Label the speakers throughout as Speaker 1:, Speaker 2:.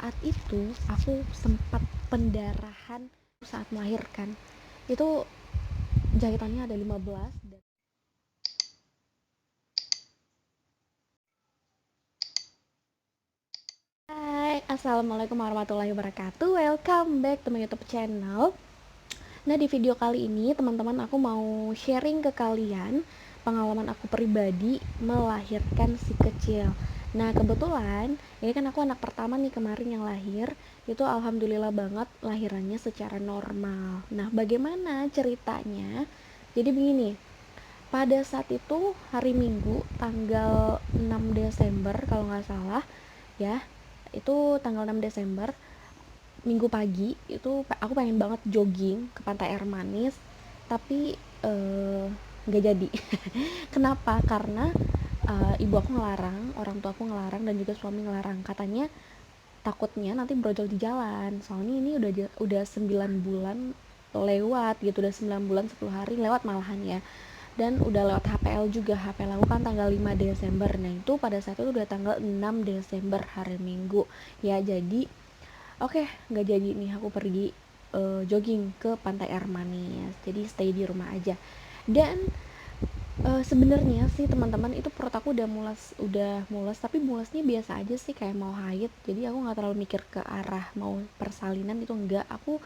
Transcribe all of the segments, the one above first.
Speaker 1: saat itu aku sempat pendarahan saat melahirkan. Itu jahitannya ada 15 dan Hai, assalamualaikum warahmatullahi wabarakatuh. Welcome back to my YouTube channel. Nah, di video kali ini teman-teman aku mau sharing ke kalian pengalaman aku pribadi melahirkan si kecil. Nah, kebetulan ini kan aku anak pertama nih kemarin yang lahir. Itu alhamdulillah banget lahirannya secara normal. Nah, bagaimana ceritanya? Jadi begini, pada saat itu hari Minggu tanggal 6 Desember kalau nggak salah ya, itu tanggal 6 Desember Minggu pagi itu aku pengen banget jogging ke Pantai Air Manis, tapi nggak jadi. Kenapa? Karena ibu aku ngelarang, orang tua aku ngelarang, dan juga suami ngelarang. Katanya takutnya nanti brojol di jalan. Soalnya ini udah 9 bulan lewat gitu, udah 9 bulan 10 hari lewat malahan ya. Dan udah lewat HPL juga. HPL aku kan tanggal 5 Desember. Nah, itu pada saat itu udah tanggal 6 Desember hari Minggu. Ya, jadi oke, nggak jadi nih aku pergi jogging ke Pantai Air Manis. Jadi stay di rumah aja. Dan sebenarnya sih teman-teman, itu perut aku udah mules, tapi mulasnya biasa aja sih, kayak mau haid. Jadi aku nggak terlalu mikir ke arah mau persalinan, itu enggak. Aku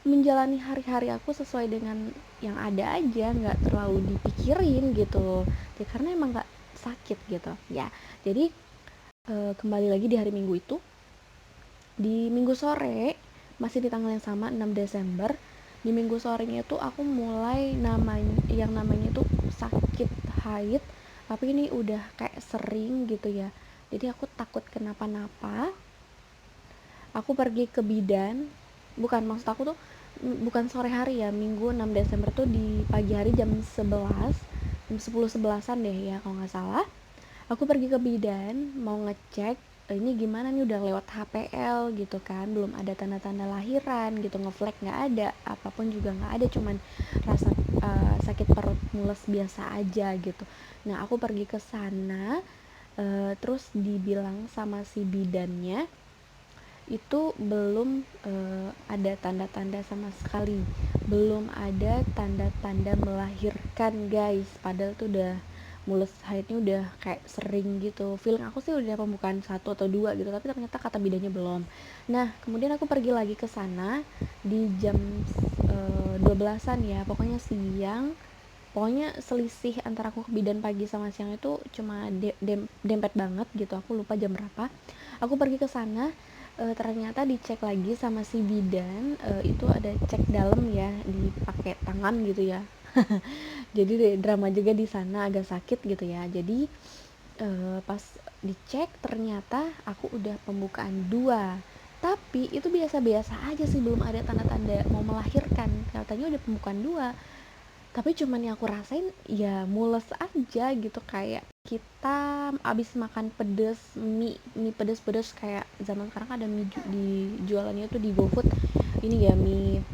Speaker 1: menjalani hari-hari aku sesuai dengan yang ada aja, nggak terlalu dipikirin gitu ya, karena emang nggak sakit gitu ya. Jadi kembali lagi di hari Minggu itu, di Minggu sore, masih di tanggal yang sama 6 Desember, di Minggu sorenya itu aku mulai namanya itu sakit haid, tapi ini udah kayak sering gitu ya. Jadi aku takut kenapa-napa. Aku pergi ke bidan, bukan, maksud aku tuh bukan sore hari ya, Minggu 6 Desember tuh di pagi hari jam 11, jam 10-11an deh ya kalau nggak salah. Aku pergi ke bidan mau ngecek ini gimana nih, udah lewat HPL gitu kan, belum ada tanda-tanda lahiran gitu, ngeflag nggak ada, apapun juga nggak ada, cuman rasa sakit perut mules biasa aja gitu. Nah, aku pergi ke sana, terus dibilang sama si bidannya itu belum ada tanda-tanda sama sekali, belum ada tanda-tanda melahirkan guys, padahal tuh udah mulus haidnya udah kayak sering gitu. Feeling aku sih udah pembukaan 1 atau 2 gitu, tapi ternyata kata bidannya belum. Nah, kemudian aku pergi lagi ke sana di jam 12-an ya, pokoknya siang. Pokoknya selisih antara aku ke bidan pagi sama siang itu cuma dempet banget gitu, aku lupa jam berapa. Aku pergi ke sana, ternyata dicek lagi sama si bidan, itu ada cek dalam ya, dipakai tangan gitu ya. Jadi drama juga di sana, agak sakit gitu ya. Jadi pas dicek ternyata aku udah pembukaan 2, tapi itu biasa-biasa aja sih, belum ada tanda-tanda mau melahirkan. Katanya udah pembukaan 2, tapi cuman yang aku rasain ya mules aja gitu, kayak kita abis makan pedes, mie pedes-pedes, kayak zaman sekarang ada mie di jualannya tuh di GoFood, ini ya, mie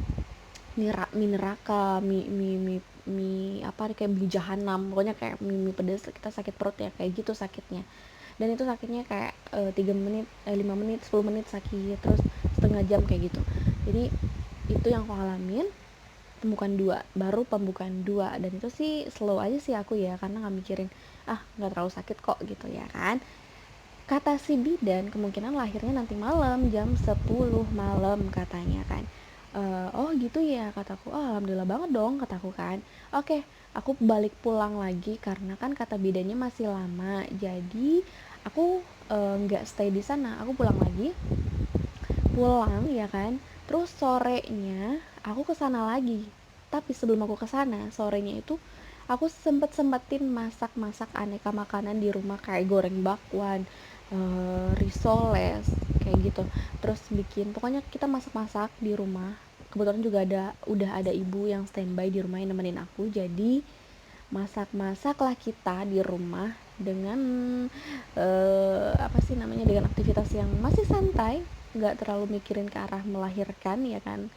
Speaker 1: neraka, mie apa, kayak beli jahanam, pokoknya kayak mie pedes, kita sakit perut ya, kayak gitu sakitnya. Dan itu sakitnya kayak 3 menit, 5 menit, 10 menit sakit, terus setengah jam kayak gitu. Jadi itu yang aku alamin, pembukaan 2, baru pembukaan 2. Dan itu sih slow aja sih aku ya, karena nggak mikirin nggak terlalu sakit kok gitu ya kan. Kata si bidan kemungkinan lahirnya nanti malam jam 10 malam katanya kan. Oh gitu ya kataku. Oh, alhamdulillah banget dong kataku kan. Oke, aku balik pulang lagi karena kan kata bidannya masih lama, jadi aku nggak stay di sana, aku pulang lagi, pulang ya kan. Terus sorenya aku kesana lagi, tapi sebelum aku kesana sorenya itu aku sempetin masak aneka makanan di rumah, kayak goreng bakwan, risoles kayak gitu. Terus bikin, pokoknya kita masak-masak di rumah. Kebetulan juga udah ada ibu yang standby di rumah yang nemenin aku, jadi masak-masaklah kita di rumah dengan apa sih namanya, dengan aktivitas yang masih santai, nggak terlalu mikirin ke arah melahirkan ya kan.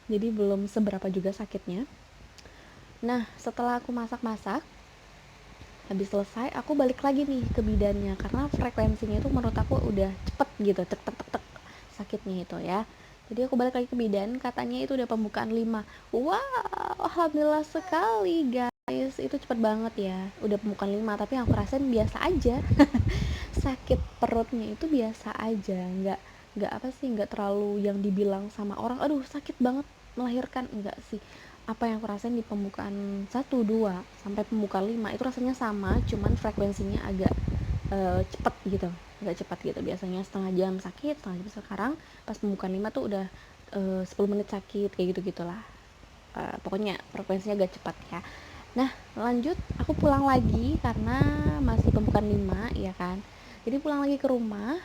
Speaker 1: Jadi belum seberapa juga sakitnya. Nah, setelah aku masak-masak, habis selesai aku balik lagi nih ke bidannya, karena frekuensinya itu menurut aku udah cepet gitu, tek tek tek tek. sakitnya itu ya. Jadi aku balik lagi ke bidan, katanya itu udah pembukaan 5. Wow, alhamdulillah sekali guys, itu cepet banget ya, udah pembukaan 5. Tapi yang aku rasain biasa aja. Sakit perutnya itu biasa aja, nggak apa sih, nggak terlalu yang dibilang sama orang aduh sakit banget melahirkan, enggak sih. Apa yang aku rasain di pembukaan 1, 2 sampai pembukaan 5 itu rasanya sama, cuman frekuensinya agak cepet gitu, nggak cepat gitu, biasanya setengah jam sakit setengah jam. Sekarang pas pembukaan 5 tuh udah 10 menit sakit kayak gitu gitulah. Pokoknya frekuensinya agak cepat ya. Nah lanjut, aku pulang lagi karena masih pembukaan 5 ya kan. Jadi pulang lagi ke rumah,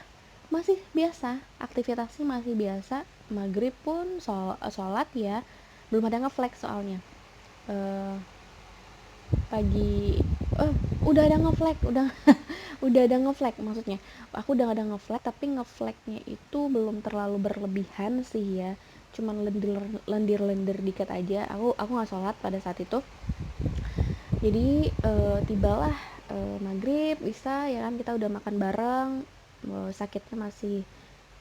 Speaker 1: masih biasa, aktivitasnya masih biasa. Maghrib pun sholat ya, belum ada ngeflex soalnya. Eh, pagi udah ada ngeflag, udah ada ngeflag maksudnya. Aku udah ada ngeflag, tapi ngeflagnya itu belum terlalu berlebihan sih ya, cuman lendir dikit aja. Aku nggak sholat pada saat itu. Jadi tibalah maghrib bisa ya kan, kita udah makan bareng. Sakitnya masih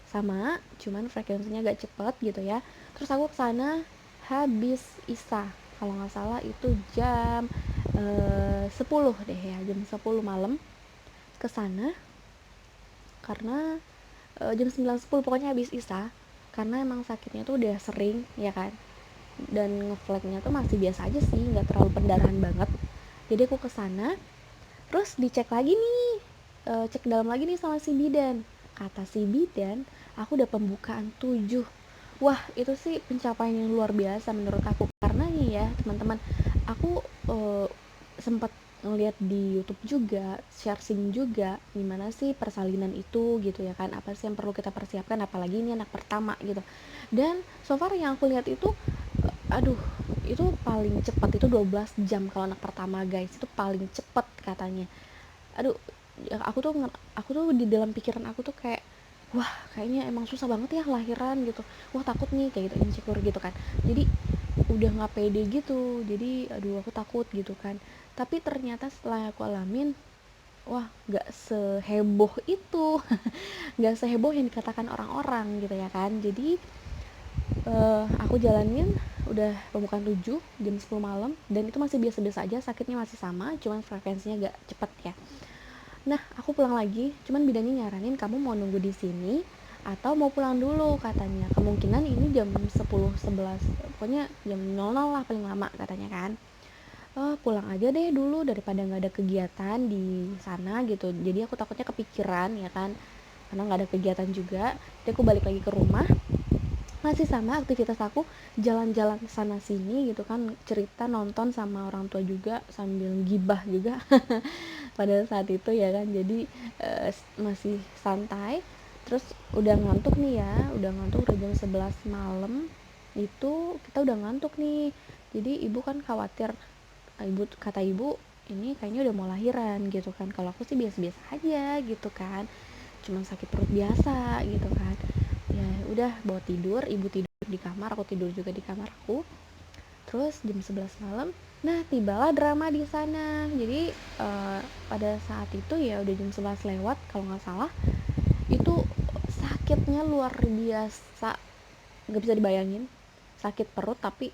Speaker 1: sama, cuman frekuensinya agak cepet gitu ya. Terus aku kesana habis isya, kalau nggak salah itu jam 10 deh ya, jam 10 malam kesana. Karena jam 9:10 pokoknya habis isya, karena emang sakitnya tuh udah sering ya kan, dan ngeflagnya tuh masih biasa aja sih, nggak terlalu pendarahan banget. Jadi aku kesana, terus dicek lagi nih, cek dalam lagi nih sama si bidan. Kata si bidan aku udah pembukaan 7. Wah itu sih pencapaian yang luar biasa menurut aku, karena nih ya teman-teman, aku sempat ngeliat di YouTube juga, sharing juga gimana sih persalinan itu gitu ya kan, apa sih yang perlu kita persiapkan, apalagi ini anak pertama gitu. Dan so far yang aku lihat itu aduh, itu paling cepat itu 12 jam kalau anak pertama guys, itu paling cepat katanya. Aduh, ya aku tuh di dalam pikiran aku tuh kayak wah kayaknya emang susah banget ya lahiran gitu, wah takut nih kayak gitu, insecure gitu kan. Jadi udah nggak pede gitu, jadi aduh aku takut gitu kan. Tapi ternyata setelah aku alamin, wah nggak seheboh itu. Nggak seheboh yang dikatakan orang-orang gitu ya kan. Jadi aku jalanin udah pembukaan 7 jam 10 malam, dan itu masih biasa-biasa aja, sakitnya masih sama, cuman frekuensinya agak cepet ya. Nah aku pulang lagi, cuman bidannya nyaranin kamu mau nunggu di sini atau mau pulang dulu katanya. Kemungkinan ini jam 10 11, pokoknya jam 00 lah paling lama katanya kan. Pulang aja deh dulu daripada nggak ada kegiatan di sana gitu. Jadi aku takutnya kepikiran ya kan, karena nggak ada kegiatan juga. Jadi aku balik lagi ke rumah, masih sama aktivitas aku, jalan-jalan sana sini gitu kan, cerita nonton sama orang tua juga sambil gibah juga pada saat itu ya kan. Jadi masih santai. Terus udah ngantuk nih ya, udah jam 11 malam itu kita udah ngantuk nih. Jadi ibu kan khawatir, kata ibu ini kayaknya udah mau lahiran gitu kan. Kalau aku sih biasa-biasa aja gitu kan, cuman sakit perut biasa gitu kan. Ya udah bawa tidur, ibu tidur di kamar, aku tidur juga di kamar aku. Terus jam 11 malam, nah tibalah drama di sana. Jadi pada saat itu ya udah jam 11 lewat kalau nggak salah, itu sakitnya luar biasa, nggak bisa dibayangin. Sakit perut tapi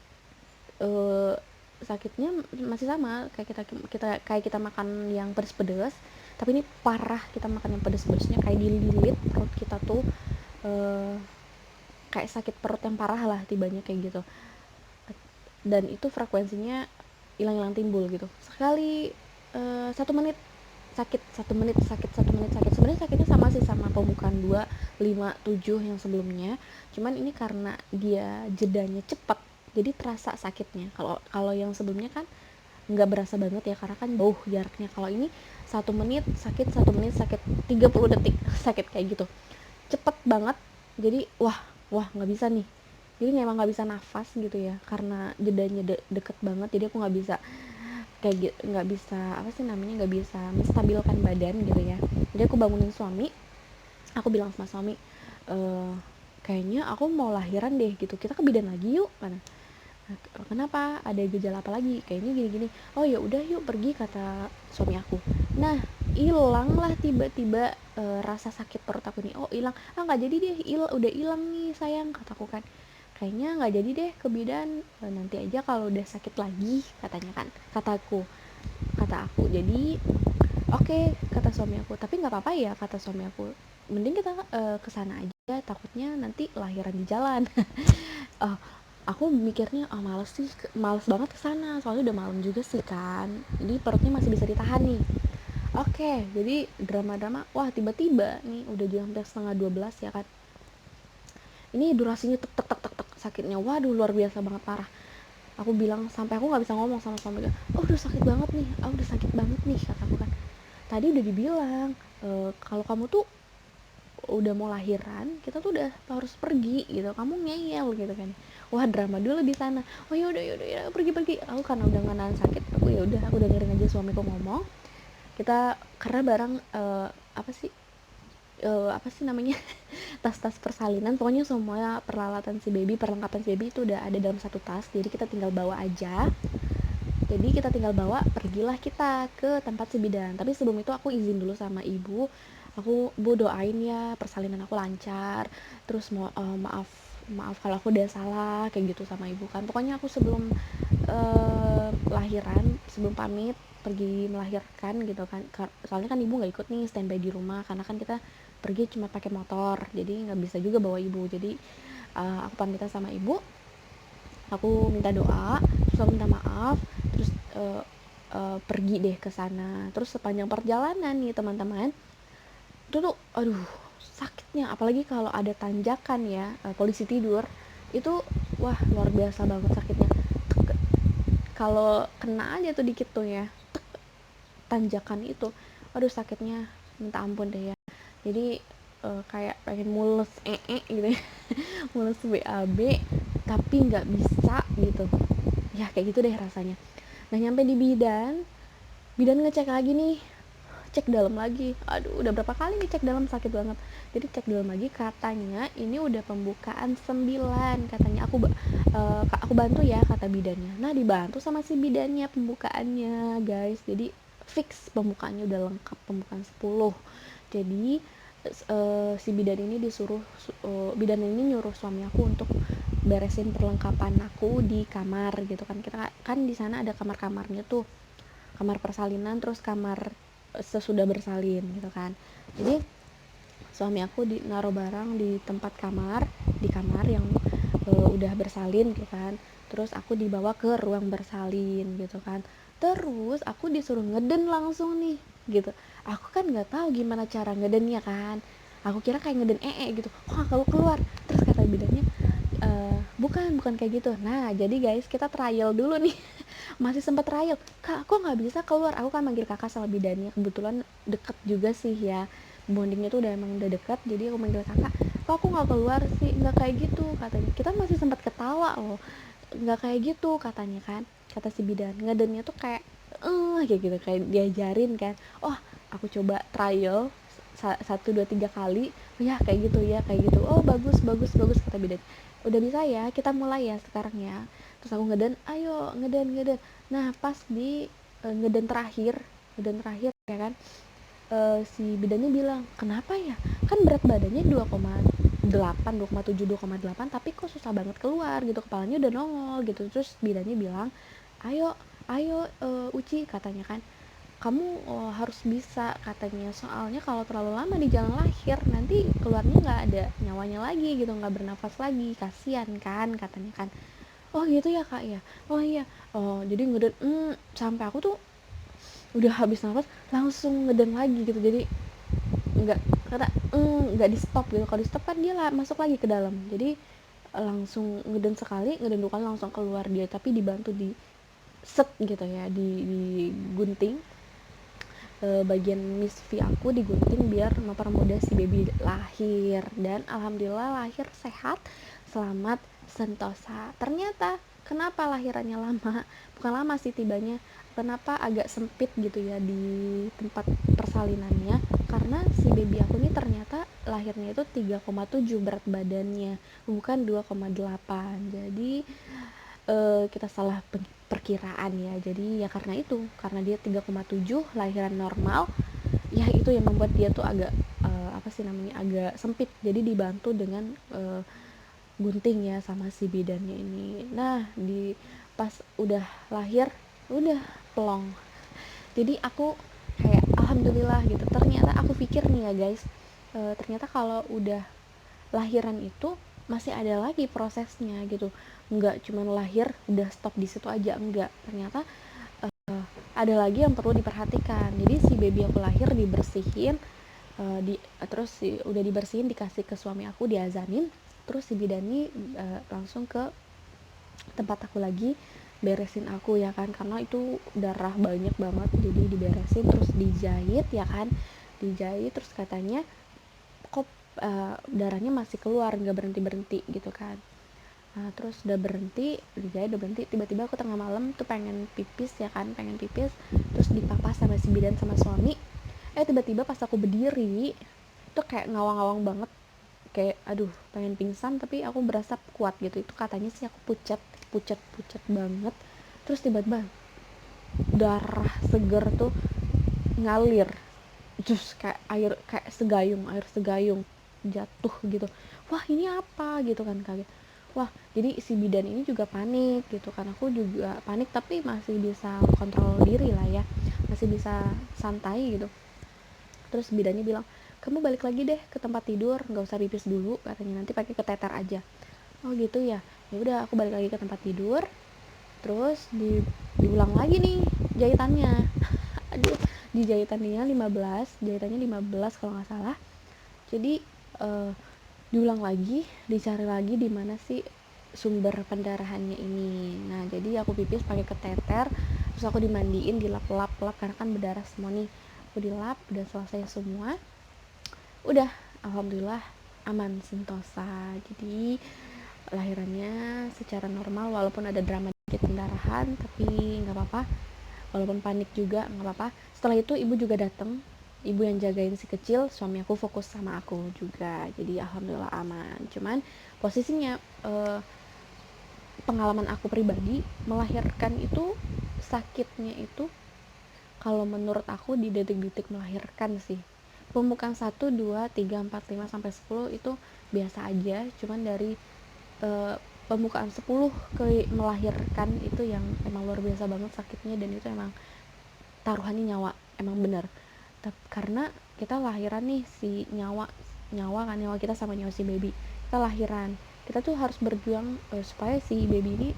Speaker 1: eh, sakitnya masih sama kayak kita makan yang pedes-pedes, tapi ini parah, kita makan yang pedes-pedesnya kayak dililit perut kita tuh. eh, Kayak sakit perut yang parah lah tibanya kayak gitu. Dan itu frekuensinya hilang-hilang timbul gitu sekali. 1 menit sakit, 1 menit sakit, 1 menit sakit. Sebenarnya sakitnya sama sih sama pembukaan 2 5 7 yang sebelumnya, cuman ini karena dia jedanya cepat jadi terasa sakitnya. Kalau kalau yang sebelumnya kan nggak berasa banget ya, karena kan jauh jaraknya. Kalau ini 1 menit sakit, 1 menit sakit, 30 detik sakit kayak gitu, cepet banget. Jadi wah nggak bisa nih, jadi memang nggak bisa nafas gitu ya, karena jedanya deket banget. Jadi aku nggak bisa kayak gitu, nggak bisa apa sih namanya, nggak bisa menstabilkan badan gitu ya. Jadi aku bangunin suami, aku bilang sama suami, kayaknya aku mau lahiran deh gitu, kita ke bidan lagi yuk kan. Kenapa, ada gejala apa lagi, kayaknya gini-gini. Oh ya udah yuk pergi, kata suami aku. Nah hilang lah tiba-tiba rasa sakit perut aku nih. Oh hilang, nggak jadi deh, udah hilang nih sayang, kataku kan. Kayaknya nggak jadi deh ke bidan, nanti aja kalau udah sakit lagi, katanya kan, kata aku. Jadi oke, kata suami aku, tapi nggak apa-apa ya, kata suami aku, mending kita kesana aja, takutnya nanti lahiran di jalan. uh, aku mikirnya males banget kesana, soalnya udah malam juga sih kan, jadi perutnya masih bisa ditahan nih. Oke, jadi drama-drama, wah tiba-tiba nih udah jam hampir setengah 12 ya kan, ini durasinya tek tek tek tek tek, sakitnya waduh luar biasa banget, parah. Aku bilang sampai aku nggak bisa ngomong sama suami, oh udah sakit banget nih, udah sakit banget nih, kataku kan. Tadi udah dibilang kalau kamu tuh udah mau lahiran, kita tuh udah harus pergi gitu, kamu ngeyel gitu kan. Wah drama dulu di sana. Oh yaudah yaudah ya, pergi. Aku karena udah nahan sakit, aku ya udah, aku dengerin aja suamiku ngomong. Kita karena barang apa sih namanya, tas-tas persalinan, pokoknya semua peralatan si baby, perlengkapan si baby itu udah ada dalam satu tas, jadi kita tinggal bawa aja. Jadi kita tinggal bawa, pergilah kita ke tempat si bidan. Tapi sebelum itu aku izin dulu sama ibu. Bu doain ya persalinan aku lancar. Terus maaf kalau aku udah salah kayak gitu sama ibu kan. Pokoknya aku sebelum lahiran, sebelum pamit pergi melahirkan gitu kan. Soalnya kan ibu nggak ikut nih, standby di rumah karena kan kita pergi cuma pakai motor. Jadi nggak bisa juga bawa ibu. Jadi aku pamitan sama ibu, aku minta doa, terus aku minta maaf, terus pergi deh ke sana. Terus sepanjang perjalanan nih teman-teman, itu tuh aduh sakitnya, apalagi kalau ada tanjakan ya, polisi tidur itu, wah luar biasa banget sakitnya. Kalau kena aja tuh dikit tuh ya, tanjakan itu, aduh sakitnya minta ampun deh ya. Jadi kayak pengen mules gitu ya, mules BAB tapi nggak bisa gitu ya, kayak gitu deh rasanya. Nah nyampe di bidan ngecek lagi nih, cek dalam lagi, aduh udah berapa kali nih cek dalam, sakit banget. Jadi cek dalam lagi, katanya ini udah pembukaan 9, katanya. Aku bantu ya, kata bidannya. Nah dibantu sama si bidannya pembukaannya guys, jadi fix pembukaannya udah lengkap, pembukaan 10. Jadi si bidan ini nyuruh suami aku untuk beresin perlengkapan aku di kamar gitu kan. Kita kan di sana ada kamar-kamarnya tuh, kamar persalinan, terus kamar sesudah bersalin gitu kan. Jadi suami aku naruh barang di tempat di kamar yang udah bersalin gitu kan. Terus aku dibawa ke ruang bersalin gitu kan. Terus aku disuruh ngeden langsung nih gitu. Aku kan nggak tahu gimana cara ngedennya kan. Aku kira kayak ngeden gitu. Wah kalau keluar. Terus kata bidannya, bukan kayak gitu. Nah jadi guys, kita trial dulu nih. Masih sempat trial, kak kok nggak bisa keluar. Aku kan manggil kakak sama bidannya, kebetulan deket juga sih ya, bondingnya tuh udah dekat. Jadi aku manggil kakak, kok aku nggak keluar sih. Nggak kayak gitu, katanya. Kita masih sempat ketawa loh, nggak kayak gitu katanya kan, kata si bidan. Ngedennya tuh kayak gitu, kayak diajarin kan. Oh aku coba trial 1 2 3 kali, ya kayak gitu ya, kayak gitu. Oh bagus bagus bagus, kata bidan. Udah bisa ya, kita mulai ya sekarang ya. Terus aku ngeden, ayo ngeden. Nah pas di ngeden terakhir ya kan, si bidannya bilang, kenapa ya, kan berat badannya 2,8 2,7 2,8 tapi kok susah banget keluar gitu, kepalanya udah nongol gitu. Terus bidannya bilang, ayo Uci, katanya kan, kamu harus bisa, katanya. Soalnya kalau terlalu lama di jalan lahir nanti keluarnya nggak ada nyawanya lagi gitu, nggak bernafas lagi, kasihan kan, katanya kan. Oh gitu ya kak ya, oh iya. Oh jadi ngeden, sampai aku tuh udah habis nafas langsung ngeden lagi gitu. Jadi nggak kata nggak di stop gitu. Kalau di stop kan dia masuk lagi ke dalam. Jadi langsung ngeden sekali, ngeden 2 kali langsung keluar dia, tapi dibantu di set gitu ya, di gunting, bagian misfi aku digunting biar mempermudah si baby lahir. Dan alhamdulillah lahir sehat, selamat, sentosa. Ternyata kenapa lahirannya lama, bukan lama sih tibanya, kenapa agak sempit gitu ya di tempat persalinannya, karena si baby aku ini ternyata lahirnya itu 3,7 berat badannya, bukan 2,8. Jadi kita salah perkiraan ya. Jadi ya karena itu, karena dia 3,7 lahiran normal, ya itu yang membuat dia tuh agak apa sih namanya, agak sempit. Jadi dibantu dengan gunting ya sama si bidannya ini. Nah, di pas udah lahir, udah plong. Jadi aku kayak alhamdulillah gitu. Ternyata aku pikir nih ya guys, ternyata kalau udah lahiran itu masih ada lagi prosesnya gitu, nggak cuma lahir udah stop di situ aja, enggak, ternyata ada lagi yang perlu diperhatikan. Jadi si baby aku lahir dibersihin, terus udah dibersihin dikasih ke suami aku, diazanin, terus si bidani langsung ke tempat aku lagi beresin aku ya kan, karena itu darah banyak banget, jadi diberesin terus dijahit ya kan, dijahit terus katanya kok darahnya masih keluar nggak berhenti berhenti gitu kan. Nah, terus udah berhenti dijahit, udah berhenti, tiba-tiba aku tengah malam tuh pengen pipis ya kan, pengen pipis, terus dipapas sama si bidan sama suami. Tiba-tiba pas aku berdiri tuh kayak ngawang-ngawang banget, kayak aduh pengen pingsan tapi aku berasa kuat gitu. Itu katanya sih aku pucat pucat pucat banget. Terus tiba-tiba darah seger tuh ngalir, terus kayak air segayung jatuh gitu. Wah ini apa gitu kan, kaget. Wah, jadi si bidan ini juga panik gitu kan, aku juga panik tapi masih bisa kontrol diri lah ya, masih bisa santai gitu. Terus bidannya bilang, kamu balik lagi deh ke tempat tidur, nggak usah pipis dulu katanya, nanti pakai keteter aja. Oh gitu ya. Ya udah aku balik lagi ke tempat tidur, terus diulang lagi nih jahitannya. Aduh, di jahitannya 15, jahitannya 15 kalau nggak salah. Jadi diulang lagi, dicari lagi di mana sih sumber pendarahannya ini. Nah, jadi aku pipis pakai keteter, terus aku dimandiin, dilap-lap karena kan berdarah semua nih. Aku dilap, udah selesai semua. Udah, alhamdulillah aman sentosa. Jadi lahirannya secara normal, walaupun ada drama dikit pendarahan, tapi nggak apa-apa. Walaupun panik juga nggak apa-apa. Setelah itu ibu juga datang, ibu yang jagain si kecil, suami aku fokus sama aku juga, jadi alhamdulillah aman. Cuman posisinya pengalaman aku pribadi melahirkan itu, sakitnya itu kalau menurut aku di detik-detik melahirkan sih. Pembukaan 1, 2, 3, 4, 5 sampai 10 itu biasa aja, cuman dari uh, pembukaan 10 ke melahirkan itu yang emang luar biasa banget sakitnya, dan itu emang taruhannya nyawa, emang bener. Karena kita lahiran nih, si nyawa nyawa kan, nyawa kita sama nyawa si baby, kita lahiran, kita tuh harus berjuang supaya si baby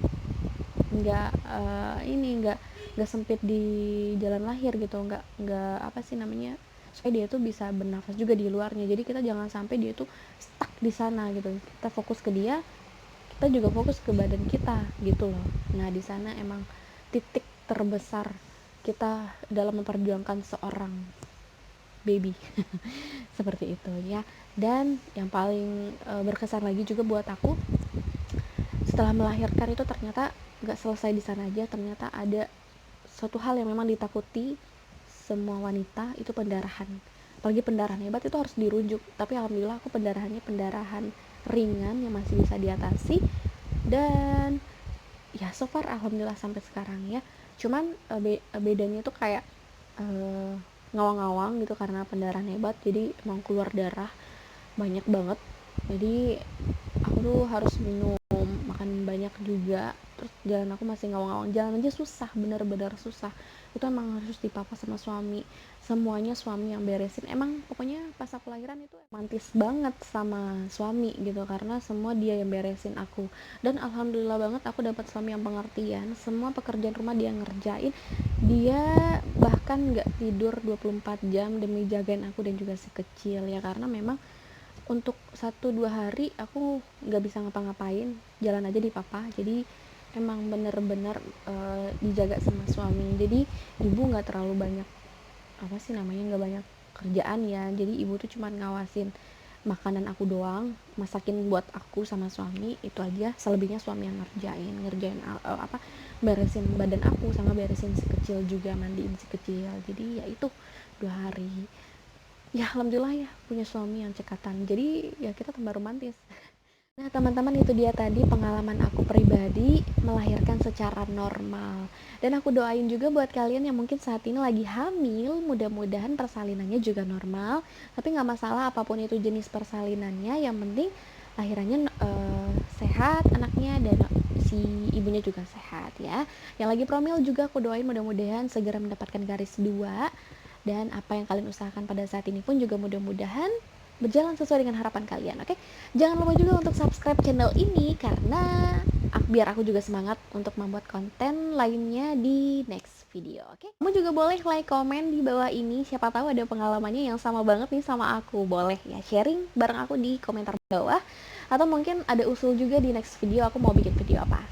Speaker 1: ini nggak sempit di jalan lahir gitu, nggak apa sih namanya, supaya dia tuh bisa bernafas juga di luarnya. Jadi kita jangan sampai dia tuh stuck di sana gitu, kita fokus ke dia, kita juga fokus ke badan kita gitu loh. Nah di sana emang titik terbesar kita dalam memperjuangkan seorang baby. Seperti itu ya. Dan yang paling berkesan lagi juga buat aku, setelah melahirkan itu ternyata gak selesai di sana aja. Ternyata ada suatu hal yang memang ditakuti semua wanita, itu pendarahan. Apalagi pendarahan hebat itu harus dirujuk, tapi alhamdulillah aku pendarahannya pendarahan ringan yang masih bisa diatasi. Dan ya so far alhamdulillah sampai sekarang ya. Cuman bedanya tuh kayak ngawang-ngawang gitu karena pendarahan hebat, jadi emang keluar darah banyak banget. Jadi aku tuh harus minum, makan banyak juga. Terus jalan aku masih ngawang-ngawang, jalan aja susah, bener-bener susah. Itu emang harus dipapa sama suami, semuanya suami yang beresin. Emang pokoknya pas aku lahiran itu romantis banget sama suami gitu, karena semua dia yang beresin aku. Dan alhamdulillah banget aku dapat suami yang pengertian, semua pekerjaan rumah dia ngerjain. Dia bahkan nggak tidur 24 jam demi jagain aku dan juga si kecil ya, karena memang untuk 1-2 hari aku nggak bisa ngapa-ngapain, jalan aja di papa. Jadi emang bener-bener dijaga sama suami. Jadi ibu nggak terlalu banyak apa sih namanya, nggak banyak kerjaan ya. Jadi ibu tuh cuma ngawasin makanan aku doang, masakin buat aku sama suami, itu aja. Selebihnya suami yang ngerjain apa, beresin badan aku sama beresin si kecil juga, mandiin si kecil. Jadi ya itu 2 hari. Ya alhamdulillah ya punya suami yang cekatan, jadi ya kita tambah romantis. Nah, teman-teman, itu dia tadi pengalaman aku pribadi melahirkan secara normal. Dan aku doain juga buat kalian yang mungkin saat ini lagi hamil, mudah-mudahan persalinannya juga normal. Tapi nggak masalah apapun itu jenis persalinannya, yang penting lahirannya sehat anaknya dan si ibunya juga sehat ya. Yang lagi promil juga aku doain mudah-mudahan segera mendapatkan garis 2, dan apa yang kalian usahakan pada saat ini pun juga mudah-mudahan berjalan sesuai dengan harapan kalian, oke? Jangan lupa juga untuk subscribe channel ini karena biar aku juga semangat untuk membuat konten lainnya di next video, oke? Kamu juga boleh like, komen di bawah ini, siapa tahu ada pengalamannya yang sama banget nih sama aku. Boleh ya sharing bareng aku di komentar bawah, atau mungkin ada usul juga di next video aku mau bikin video apa.